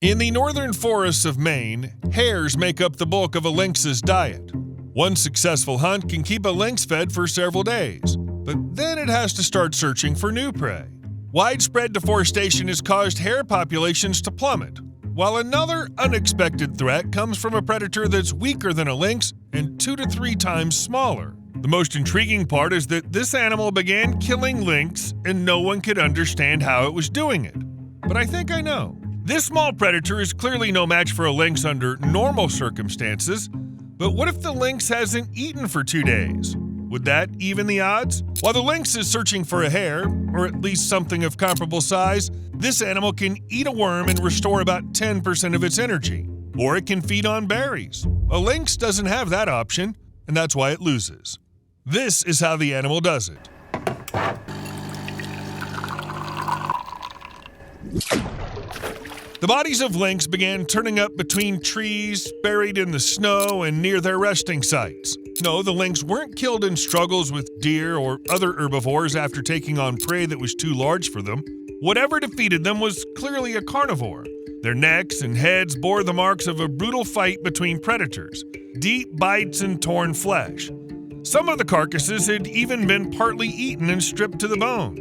In the northern forests of Maine, hares make up the bulk of a lynx's diet. One successful hunt can keep a lynx fed for several days, but then it has to start searching for new prey. Widespread deforestation has caused hare populations to plummet, while another unexpected threat comes from a predator that's weaker than a lynx and 2 to 3 times smaller. The most intriguing part is that this animal began killing lynx and no one could understand how it was doing it. But I think I know. This small predator is clearly no match for a lynx under normal circumstances, but what if the lynx hasn't eaten for 2 days? Would that even the odds? While the lynx is searching for a hare, or at least something of comparable size, this animal can eat a worm and restore about 10% of its energy. Or it can feed on berries. A lynx doesn't have that option, and that's why it loses. This is how the animal does it. The bodies of lynx began turning up between trees, buried in the snow, and near their resting sites. No, the lynx weren't killed in struggles with deer or other herbivores after taking on prey that was too large for them. Whatever defeated them was clearly a carnivore. Their necks and heads bore the marks of a brutal fight between predators, deep bites and torn flesh. Some of the carcasses had even been partly eaten and stripped to the bone.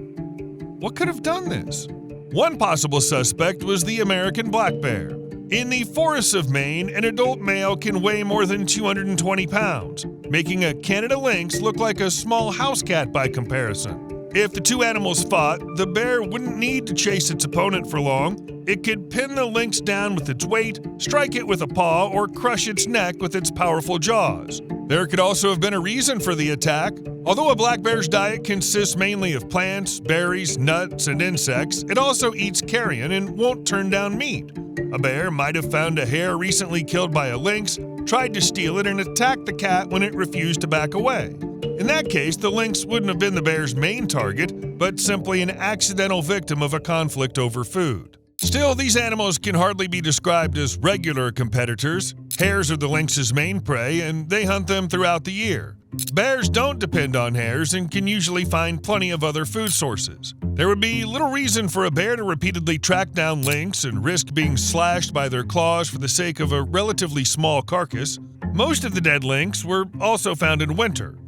What could have done this? One possible suspect was the American black bear. In the forests of Maine, an adult male can weigh more than 220 pounds, making a Canada lynx look like a small house cat by comparison. If the two animals fought, the bear wouldn't need to chase its opponent for long. It could pin the lynx down with its weight, strike it with a paw, or crush its neck with its powerful jaws. There could also have been a reason for the attack. Although a black bear's diet consists mainly of plants, berries, nuts, and insects, it also eats carrion and won't turn down meat. A bear might have found a hare recently killed by a lynx, tried to steal it, and attacked the cat when it refused to back away. In that case, the lynx wouldn't have been the bear's main target, but simply an accidental victim of a conflict over food. Still, these animals can hardly be described as regular competitors. Hares are the lynx's main prey, and they hunt them throughout the year. Bears don't depend on hares and can usually find plenty of other food sources. There would be little reason for a bear to repeatedly track down lynx and risk being slashed by their claws for the sake of a relatively small carcass. Most of the dead lynx were also found in winter.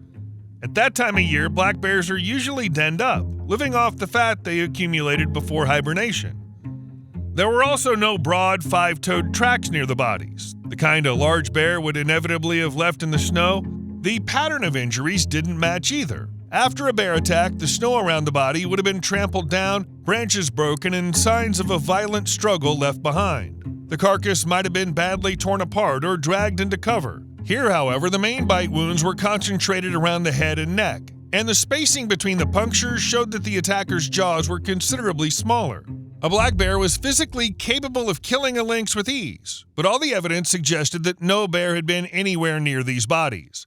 At that time of year, black bears are usually denned up, living off the fat they accumulated before hibernation. There were also no broad, 5-toed tracks near the bodies, the kind a large bear would inevitably have left in the snow. The pattern of injuries didn't match either. After a bear attack, the snow around the body would have been trampled down, branches broken, and signs of a violent struggle left behind. The carcass might have been badly torn apart or dragged into cover. Here, however, the main bite wounds were concentrated around the head and neck, and the spacing between the punctures showed that the attacker's jaws were considerably smaller. A black bear was physically capable of killing a lynx with ease, but all the evidence suggested that no bear had been anywhere near these bodies.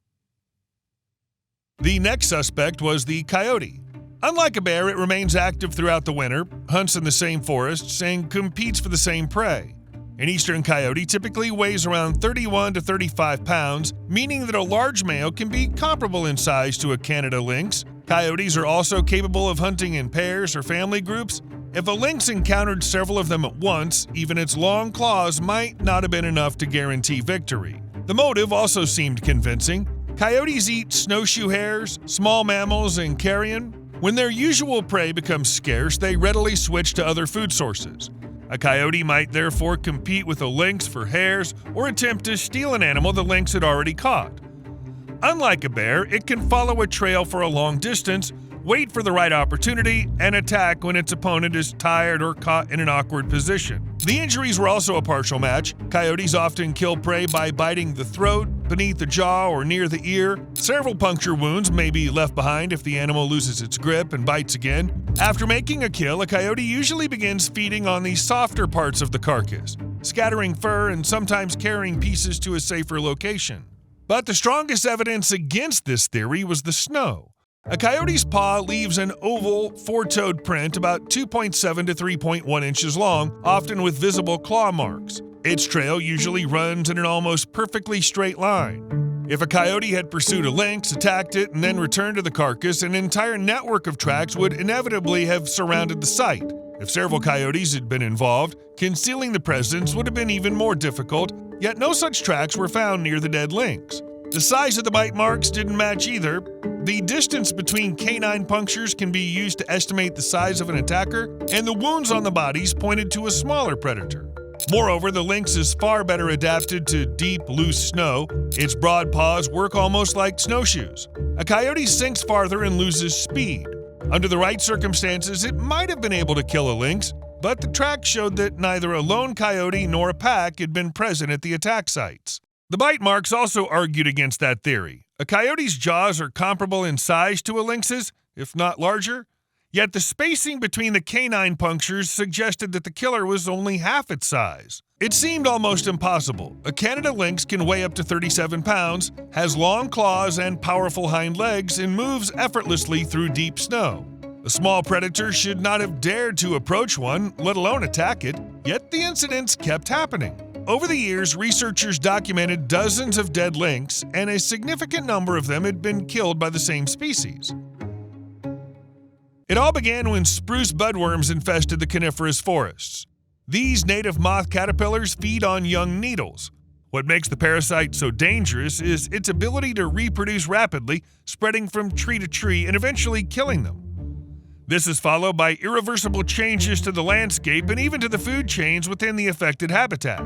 The next suspect was the coyote. Unlike a bear, it remains active throughout the winter, hunts in the same forests, and competes for the same prey. An eastern coyote typically weighs around 31 to 35 pounds, meaning that a large male can be comparable in size to a Canada lynx. Coyotes are also capable of hunting in pairs or family groups. If a lynx encountered several of them at once, even its long claws might not have been enough to guarantee victory. The motive also seemed convincing. Coyotes eat snowshoe hares, small mammals, and carrion. When their usual prey becomes scarce, they readily switch to other food sources. A coyote might therefore compete with a lynx for hares or attempt to steal an animal the lynx had already caught. Unlike a bear, it can follow a trail for a long distance, wait for the right opportunity, and attack when its opponent is tired or caught in an awkward position. The injuries were also a partial match. Coyotes often kill prey by biting the throat, beneath the jaw, or near the ear. Several puncture wounds may be left behind if the animal loses its grip and bites again. After making a kill, a coyote usually begins feeding on the softer parts of the carcass, scattering fur and sometimes carrying pieces to a safer location. But the strongest evidence against this theory was the snow. A coyote's paw leaves an oval, 4-toed print about 2.7 to 3.1 inches long, often with visible claw marks. Its trail usually runs in an almost perfectly straight line. If a coyote had pursued a lynx, attacked it, and then returned to the carcass, an entire network of tracks would inevitably have surrounded the site. If several coyotes had been involved, concealing the presence would have been even more difficult, yet no such tracks were found near the dead lynx. The size of the bite marks didn't match either. The distance between canine punctures can be used to estimate the size of an attacker, and the wounds on the bodies pointed to a smaller predator. Moreover, the lynx is far better adapted to deep, loose snow. Its broad paws work almost like snowshoes. A coyote sinks farther and loses speed. Under the right circumstances, it might have been able to kill a lynx, but the tracks showed that neither a lone coyote nor a pack had been present at the attack sites. The bite marks also argued against that theory. A coyote's jaws are comparable in size to a lynx's, if not larger, yet the spacing between the canine punctures suggested that the killer was only half its size. It seemed almost impossible. A Canada lynx can weigh up to 37 pounds, has long claws and powerful hind legs, and moves effortlessly through deep snow. A small predator should not have dared to approach one, let alone attack it, yet the incidents kept happening. Over the years, researchers documented dozens of dead lynx, and a significant number of them had been killed by the same species. It all began when spruce budworms infested the coniferous forests. These native moth caterpillars feed on young needles. What makes the parasite so dangerous is its ability to reproduce rapidly, spreading from tree to tree and eventually killing them. This is followed by irreversible changes to the landscape and even to the food chains within the affected habitat.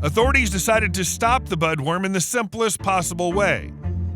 Authorities decided to stop the budworm in the simplest possible way,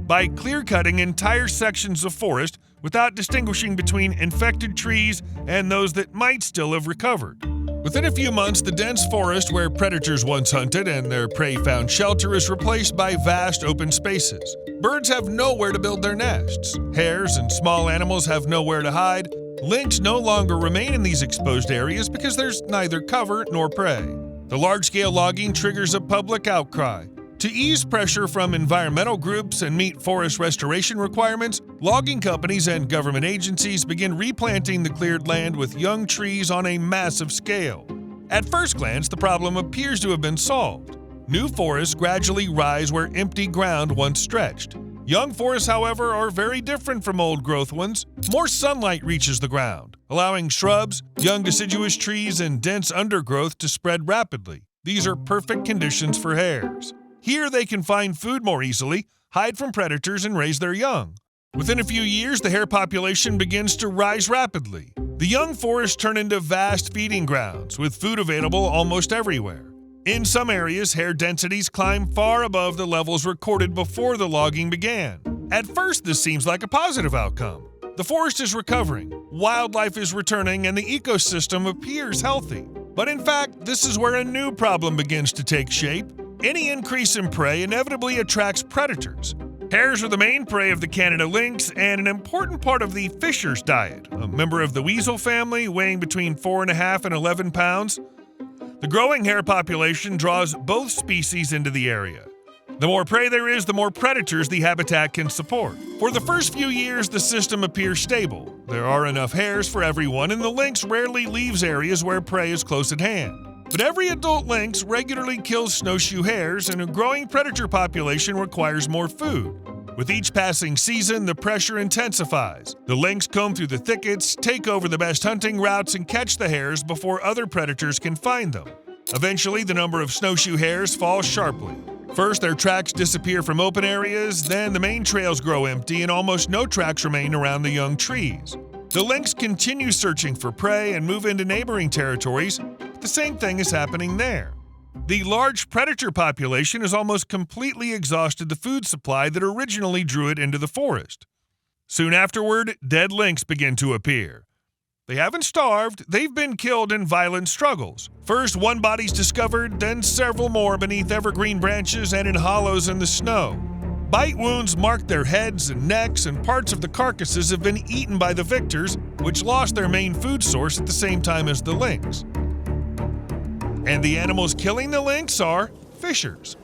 by clear-cutting entire sections of forest without distinguishing between infected trees and those that might still have recovered. Within a few months, the dense forest where predators once hunted and their prey found shelter is replaced by vast open spaces. Birds have nowhere to build their nests. Hares and small animals have nowhere to hide. Lynx no longer remain in these exposed areas because there's neither cover nor prey. The large-scale logging triggers a public outcry. To ease pressure from environmental groups and meet forest restoration requirements, logging companies and government agencies begin replanting the cleared land with young trees on a massive scale. At first glance, the problem appears to have been solved. New forests gradually rise where empty ground once stretched. Young forests, however, are very different from old-growth ones. More sunlight reaches the ground, allowing shrubs, young deciduous trees, and dense undergrowth to spread rapidly. These are perfect conditions for hares. Here they can find food more easily, hide from predators, and raise their young. Within a few years, the hare population begins to rise rapidly. The young forests turn into vast feeding grounds, with food available almost everywhere. In some areas, hare densities climb far above the levels recorded before the logging began. At first, this seems like a positive outcome. The forest is recovering, wildlife is returning, and the ecosystem appears healthy. But in fact, this is where a new problem begins to take shape. Any increase in prey inevitably attracts predators. Hares are the main prey of the Canada lynx and an important part of the fisher's diet, a member of the weasel family weighing between 4.5 and 11 pounds. The growing hare population draws both species into the area. The more prey there is, the more predators the habitat can support. For the first few years, the system appears stable. There are enough hares for everyone, and the lynx rarely leaves areas where prey is close at hand. But every adult lynx regularly kills snowshoe hares, and a growing predator population requires more food. With each passing season, the pressure intensifies. The lynx comb through the thickets, take over the best hunting routes, and catch the hares before other predators can find them. Eventually, the number of snowshoe hares falls sharply. First, their tracks disappear from open areas, then the main trails grow empty and almost no tracks remain around the young trees. The lynx continue searching for prey and move into neighboring territories. The same thing is happening there. The large predator population has almost completely exhausted the food supply that originally drew it into the forest. Soon afterward, dead lynx begin to appear. They haven't starved, they've been killed in violent struggles. First, one body's discovered, then several more beneath evergreen branches and in hollows in the snow. Bite wounds mark their heads and necks, and parts of the carcasses have been eaten by the victors, which lost their main food source at the same time as the lynx. And the animals killing the lynx are fishers.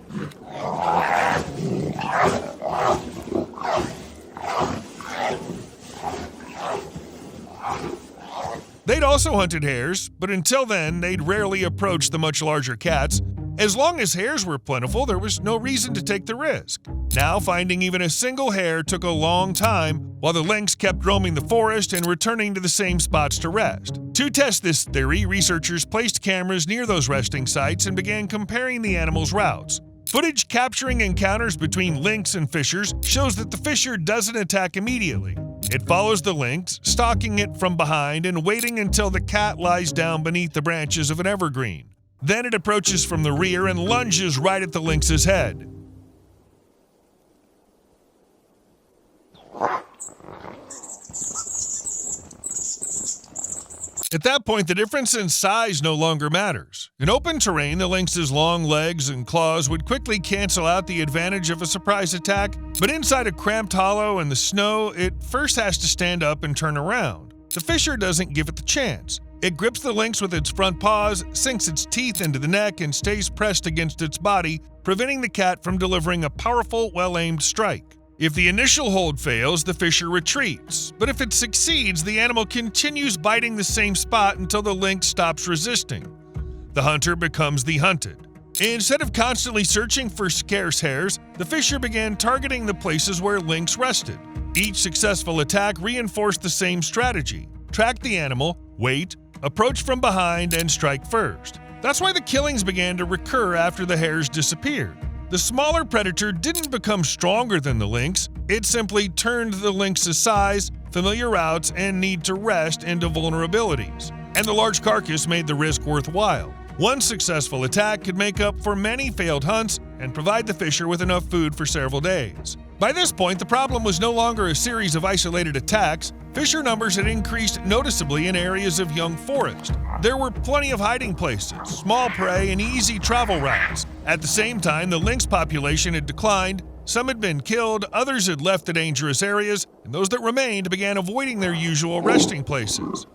They'd also hunted hares, but until then, they'd rarely approached the much larger cats. As long as hares were plentiful, there was no reason to take the risk. Now, finding even a single hare took a long time, while the lynx kept roaming the forest and returning to the same spots to rest. To test this theory, researchers placed cameras near those resting sites and began comparing the animals' routes. Footage capturing encounters between lynx and fishers shows that the fisher doesn't attack immediately. It follows the lynx, stalking it from behind and waiting until the cat lies down beneath the branches of an evergreen. Then it approaches from the rear and lunges right at the lynx's head. At that point, the difference in size no longer matters. In open terrain, the lynx's long legs and claws would quickly cancel out the advantage of a surprise attack, but inside a cramped hollow in the snow, it first has to stand up and turn around. The fisher doesn't give it the chance. It grips the lynx with its front paws, sinks its teeth into the neck, and stays pressed against its body, preventing the cat from delivering a powerful, well-aimed strike. If the initial hold fails, the fisher retreats, but if it succeeds, the animal continues biting the same spot until the lynx stops resisting. The hunter becomes the hunted. Instead of constantly searching for scarce hares, the fisher began targeting the places where lynx rested. Each successful attack reinforced the same strategy: track the animal, wait, approach from behind, and strike first. That's why the killings began to recur after the hares disappeared. The smaller predator didn't become stronger than the lynx, it simply turned the lynx's size, familiar routes, and need to rest into vulnerabilities. And the large carcass made the risk worthwhile. One successful attack could make up for many failed hunts and provide the fisher with enough food for several days. By this point, the problem was no longer a series of isolated attacks. Fisher numbers had increased noticeably in areas of young forest. There were plenty of hiding places, small prey, and easy travel routes. At the same time, the lynx population had declined. Some had been killed, others had left the dangerous areas, and those that remained began avoiding their usual resting places.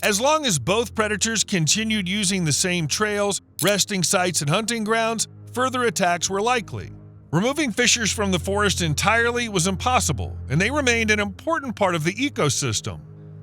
As long as both predators continued using the same trails, resting sites, and hunting grounds, further attacks were likely. Removing fishers from the forest entirely was impossible, and they remained an important part of the ecosystem.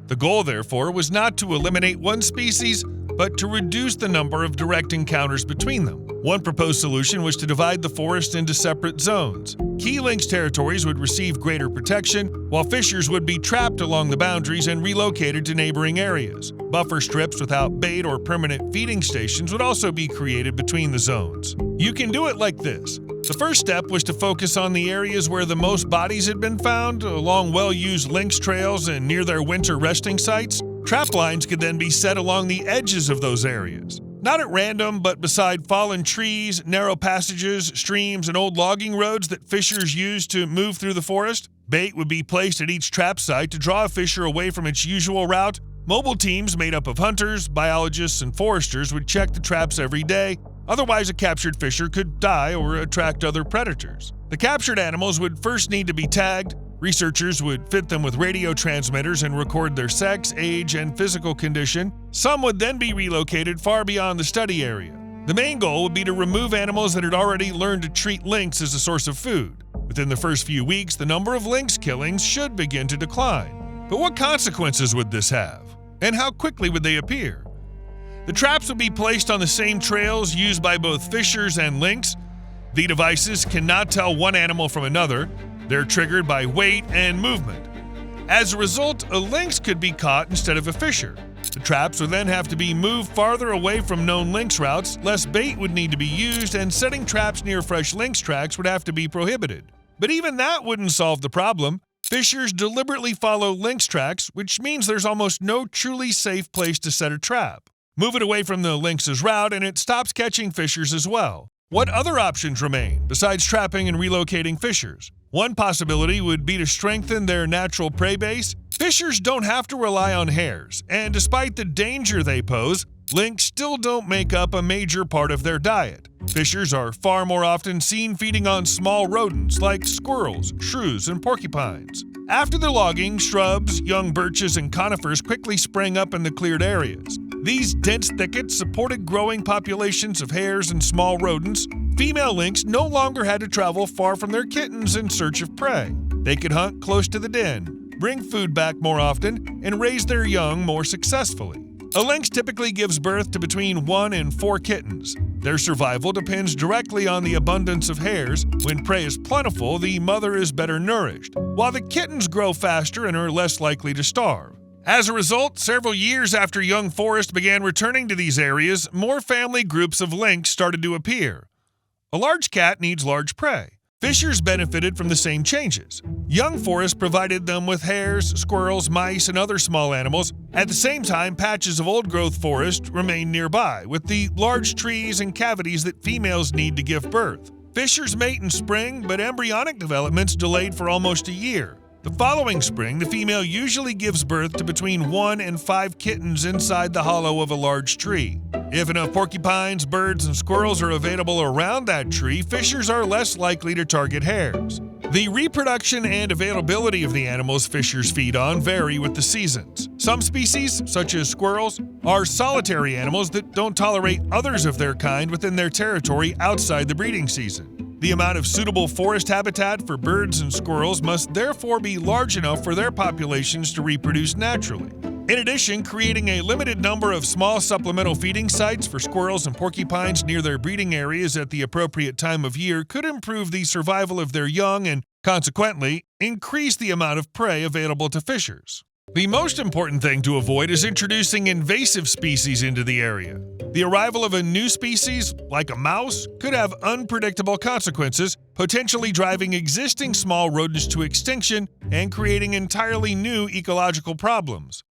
The goal, therefore, was not to eliminate one species, but to reduce the number of direct encounters between them. One proposed solution was to divide the forest into separate zones. Key lynx territories would receive greater protection, while fishers would be trapped along the boundaries and relocated to neighboring areas. Buffer strips without bait or permanent feeding stations would also be created between the zones. You can do it like this. The first step was to focus on the areas where the most bodies had been found, along well-used lynx trails and near their winter resting sites. Trap lines could then be set along the edges of those areas. Not at random, but beside fallen trees, narrow passages, streams, and old logging roads that fishers use to move through the forest. Bait would be placed at each trap site to draw a fisher away from its usual route. Mobile teams made up of hunters, biologists, and foresters would check the traps every day. Otherwise, a captured fisher could die or attract other predators. The captured animals would first need to be tagged. Researchers would fit them with radio transmitters and record their sex, age, and physical condition. Some would then be relocated far beyond the study area. The main goal would be to remove animals that had already learned to treat lynx as a source of food. Within the first few weeks, the number of lynx killings should begin to decline. But what consequences would this have? And how quickly would they appear? The traps would be placed on the same trails used by both fishers and lynx. The devices cannot tell one animal from another. They're triggered by weight and movement. As a result, a lynx could be caught instead of a fisher. The traps would then have to be moved farther away from known lynx routes, less bait would need to be used, and setting traps near fresh lynx tracks would have to be prohibited. But even that wouldn't solve the problem. Fishers deliberately follow lynx tracks, which means there's almost no truly safe place to set a trap. Move it away from the lynx's route and it stops catching fishers as well. What other options remain besides trapping and relocating fishers? One possibility would be to strengthen their natural prey base. Fishers don't have to rely on hares, and despite the danger they pose, lynx still don't make up a major part of their diet. Fishers are far more often seen feeding on small rodents like squirrels, shrews, and porcupines. After the logging, shrubs, young birches, and conifers quickly sprang up in the cleared areas. These dense thickets supported growing populations of hares and small rodents. Female lynx no longer had to travel far from their kittens in search of prey. They could hunt close to the den. bring food back more often, and raise their young more successfully. A lynx typically gives birth to between 1 and 4 kittens. Their survival depends directly on the abundance of hares. When prey is plentiful, the mother is better nourished, while the kittens grow faster and are less likely to starve. As a result, several years after young forests began returning to these areas, more family groups of lynx started to appear. A large cat needs large prey. Fishers benefited from the same changes. Young forests provided them with hares, squirrels, mice, and other small animals. At the same time, patches of old-growth forest remained nearby, with the large trees and cavities that females need to give birth. Fishers mate in spring, but embryonic development's delayed for almost a year. The following spring, the female usually gives birth to between 1 and 5 kittens inside the hollow of a large tree. If enough porcupines, birds, and squirrels are available around that tree, fishers are less likely to target hares. The reproduction and availability of the animals fishers feed on vary with the seasons. Some species, such as squirrels, are solitary animals that don't tolerate others of their kind within their territory outside the breeding season. The amount of suitable forest habitat for birds and squirrels must therefore be large enough for their populations to reproduce naturally. In addition, creating a limited number of small supplemental feeding sites for squirrels and porcupines near their breeding areas at the appropriate time of year could improve the survival of their young and, consequently, increase the amount of prey available to fishers. The most important thing to avoid is introducing invasive species into the area. The arrival of a new species, like a mouse, could have unpredictable consequences, potentially driving existing small rodents to extinction and creating entirely new ecological problems.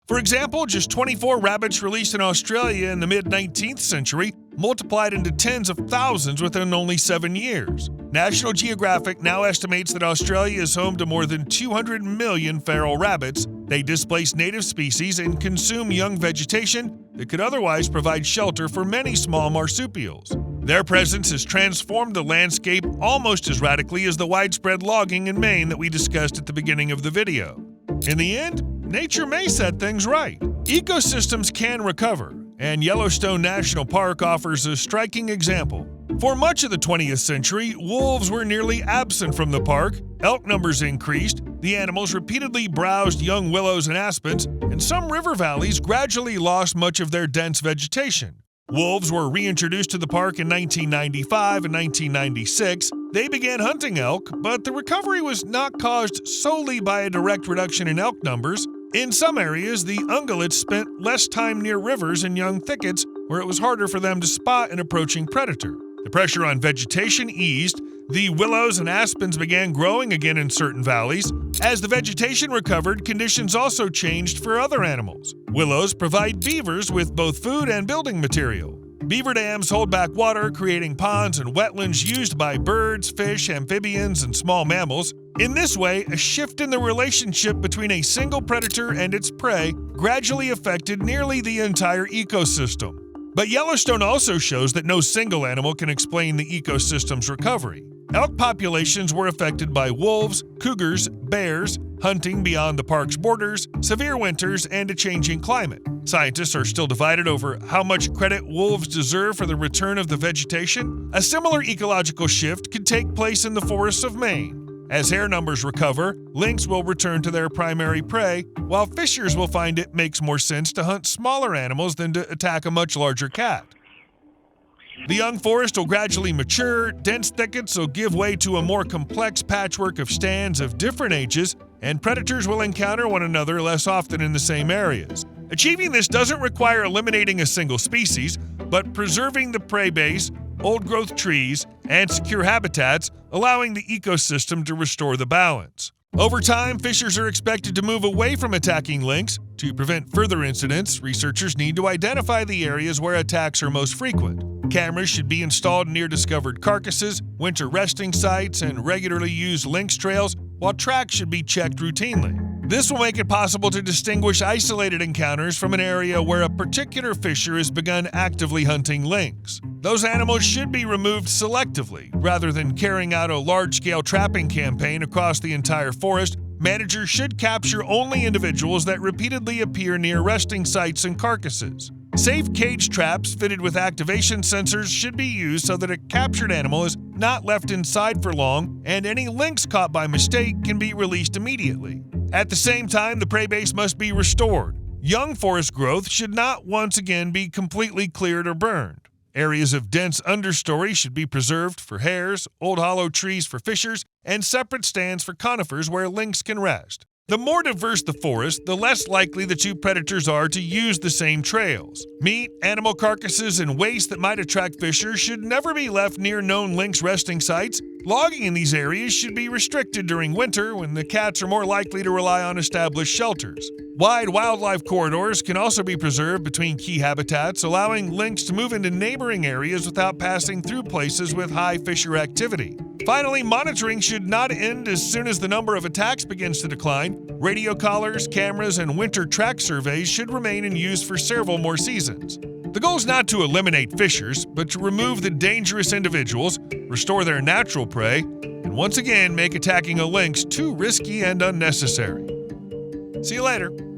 For example, just 24 rabbits released in Australia in the mid-19th century multiplied into tens of thousands within only 7 years. National Geographic now estimates that Australia is home to more than 200 million feral rabbits. They displace native species and consume young vegetation that could otherwise provide shelter for many small marsupials. Their presence has transformed the landscape almost as radically as the widespread logging in Maine that we discussed at the beginning of the video. In the end, nature may set things right. Ecosystems can recover, and Yellowstone National Park offers a striking example. For much of the 20th century, wolves were nearly absent from the park, elk numbers increased, the animals repeatedly browsed young willows and aspens, and some river valleys gradually lost much of their dense vegetation. Wolves were reintroduced to the park in 1995 and 1996. They began hunting elk, but the recovery was not caused solely by a direct reduction in elk numbers. In some areas, the ungulates spent less time near rivers and young thickets where it was harder for them to spot an approaching predator. The pressure on vegetation eased. The willows and aspens began growing again in certain valleys. As the vegetation recovered, conditions also changed for other animals. Willows provide beavers with both food and building material. Beaver dams hold back water, creating ponds and wetlands used by birds, fish, amphibians, and small mammals. In this way, a shift in the relationship between a single predator and its prey gradually affected nearly the entire ecosystem. But Yellowstone also shows that no single animal can explain the ecosystem's recovery. Elk populations were affected by wolves, cougars, bears, hunting beyond the park's borders, severe winters, and a changing climate. Scientists are still divided over how much credit wolves deserve for the return of the vegetation. A similar ecological shift could take place in the forests of Maine. As hare numbers recover, lynx will return to their primary prey, while fishers will find it makes more sense to hunt smaller animals than to attack a much larger cat. The young forest will gradually mature, dense thickets will give way to a more complex patchwork of stands of different ages, and predators will encounter one another less often in the same areas. Achieving this doesn't require eliminating a single species, but preserving the prey base, old-growth trees, and secure habitats, allowing the ecosystem to restore the balance. Over time, fishers are expected to move away from attacking lynx. To prevent further incidents, researchers need to identify the areas where attacks are most frequent. Cameras should be installed near discovered carcasses, winter resting sites, and regularly used lynx trails, while tracks should be checked routinely. This will make it possible to distinguish isolated encounters from an area where a particular fisher has begun actively hunting lynx. Those animals should be removed selectively. Rather than carrying out a large-scale trapping campaign across the entire forest, managers should capture only individuals that repeatedly appear near resting sites and carcasses. Safe cage traps fitted with activation sensors should be used so that a captured animal is not left inside for long, and any lynx caught by mistake can be released immediately. At the same time, the prey base must be restored. Young forest growth should not once again be completely cleared or burned. Areas of dense understory should be preserved for hares, old hollow trees for fishers, and separate stands for conifers where lynx can rest. The more diverse the forest, the less likely the two predators are to use the same trails. Meat, animal carcasses, and waste that might attract fishers should never be left near known lynx resting sites. Logging in these areas should be restricted during winter when the cats are more likely to rely on established shelters. Wide wildlife corridors can also be preserved between key habitats, allowing lynx to move into neighboring areas without passing through places with high fisher activity. Finally, monitoring should not end as soon as the number of attacks begins to decline. Radio collars, cameras, and winter track surveys should remain in use for several more seasons. The goal is not to eliminate fishers, but to remove the dangerous individuals, restore their natural prey, and once again make attacking a lynx too risky and unnecessary. See you later.